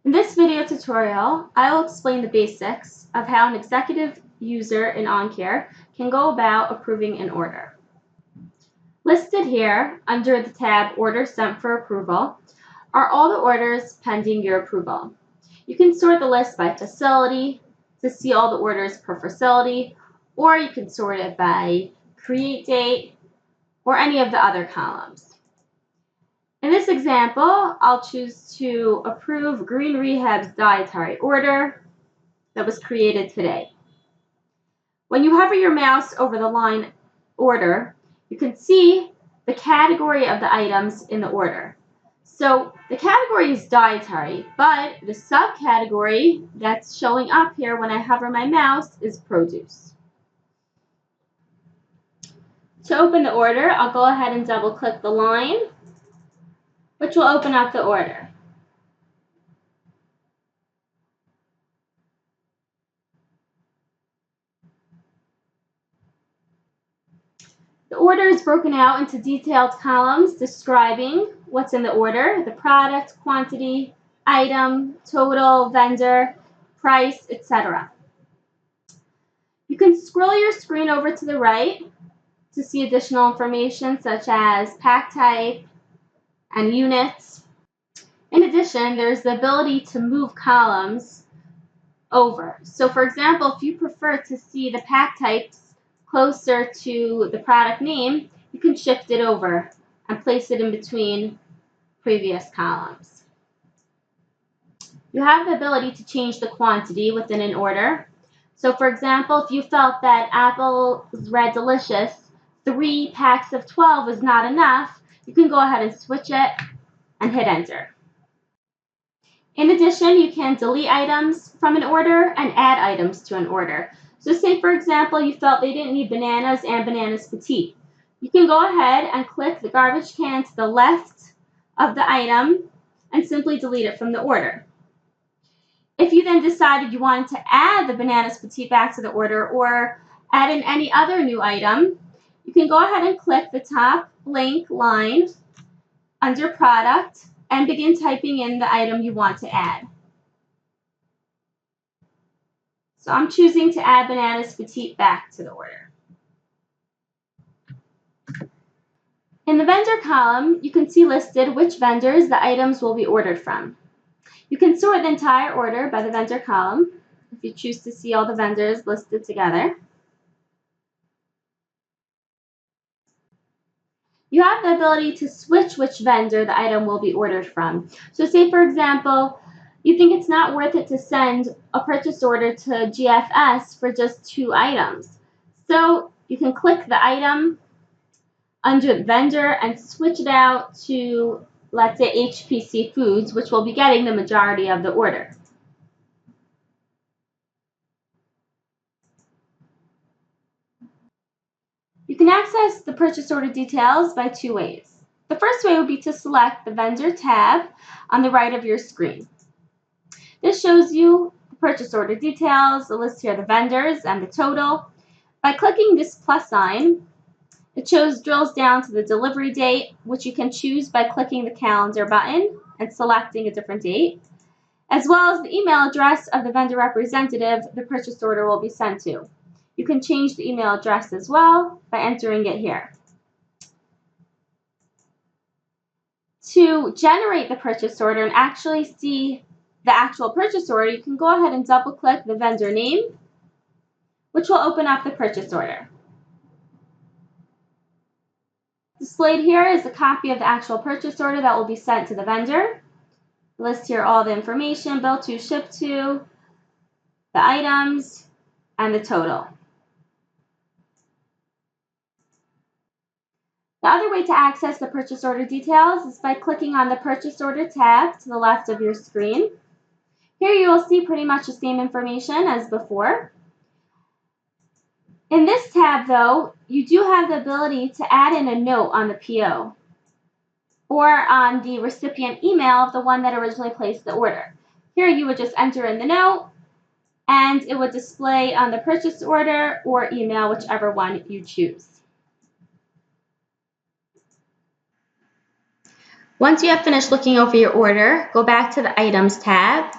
In this video tutorial, I will explain the basics of how an executive user in Oncare can go about approving an order. Listed here under the tab Orders Sent for Approval are all the orders pending your approval. You can sort the list by facility to see all the orders per facility, or you can sort it by create date or any of the other columns. In this example, I'll choose to approve Green Rehab's dietary order that was created today. When you hover your mouse over the line order, you can see the category of the items in the order. So the category is dietary, but the subcategory that's showing up here when I hover my mouse is produce. To open the order, I'll go ahead and double click the line, which will open up the order. The order is broken out into detailed columns describing what's in the order, the product, quantity, item, total, vendor, price, etc. You can scroll your screen over to the right to see additional information such as pack type and units. In addition, there's the ability to move columns over. So for example, if you prefer to see the pack types closer to the product name, you can shift it over and place it in between previous columns. You have the ability to change the quantity within an order. So for example, if you felt that Apple's Red Delicious 3 packs of 12 was not enough, you can go ahead and switch it and hit enter. In addition, you can delete items from an order and add items to an order. So say, for example, you felt they didn't need bananas and bananas petite. You can go ahead and click the garbage can to the left of the item and simply delete it from the order. If you then decided you wanted to add the bananas petite back to the order or add in any other new item, you can go ahead and click the top link line under product and begin typing in the item you want to add. So I'm choosing to add bananas petite back to the order. In the vendor column, you can see listed which vendors the items will be ordered from. You can sort the entire order by the vendor column if you choose to see all the vendors listed together. You have the ability to switch which vendor the item will be ordered from. So say, for example, you think it's not worth it to send a purchase order to GFS for just 2 items. So you can click the item under vendor and switch it out to, let's say, HPC Foods, which will be getting the majority of the order. You can access the purchase order details by 2 ways. The first way would be to select the vendor tab on the right of your screen. This shows you the purchase order details, the list here of the vendors, and the total. By clicking this plus sign, it drills down to the delivery date, which you can choose by clicking the calendar button and selecting a different date, as well as the email address of the vendor representative the purchase order will be sent to. You can change the email address as well by entering it here. To generate the purchase order and actually see the actual purchase order, you can go ahead and double-click the vendor name, which will open up the purchase order. Displayed here is a copy of the actual purchase order that will be sent to the vendor. List here all the information, bill to, ship to, the items, and the total. The other way to access the purchase order details is by clicking on the Purchase Order tab to the left of your screen. Here you will see pretty much the same information as before. In this tab, though, you do have the ability to add in a note on the PO or on the recipient email of the one that originally placed the order. Here you would just enter in the note and it would display on the purchase order or email, whichever one you choose. Once you have finished looking over your order, go back to the Items tab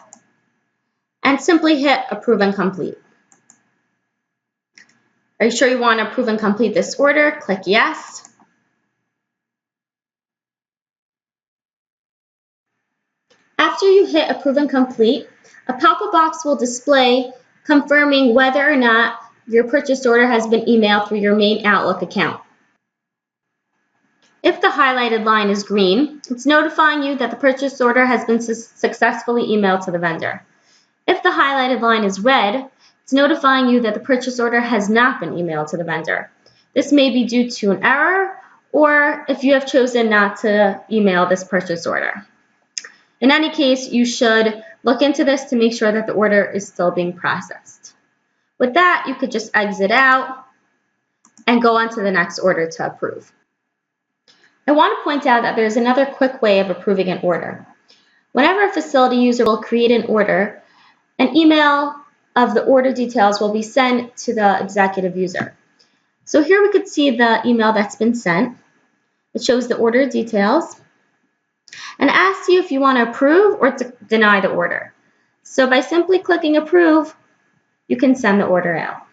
and simply hit Approve and Complete. Are you sure you want to approve and complete this order? Click Yes. After you hit Approve and Complete, a pop-up box will display confirming whether or not your purchase order has been emailed through your main Outlook account. If the highlighted line is green, it's notifying you that the purchase order has been successfully emailed to the vendor. If the highlighted line is red, it's notifying you that the purchase order has not been emailed to the vendor. This may be due to an error or if you have chosen not to email this purchase order. In any case, you should look into this to make sure that the order is still being processed. With that, you could just exit out and go on to the next order to approve. I want to point out that there's another quick way of approving an order. Whenever a facility user will create an order, an email of the order details will be sent to the executive user. So here we could see the email that's been sent. It shows the order details and asks you if you want to approve or to deny the order. So by simply clicking approve, you can send the order out.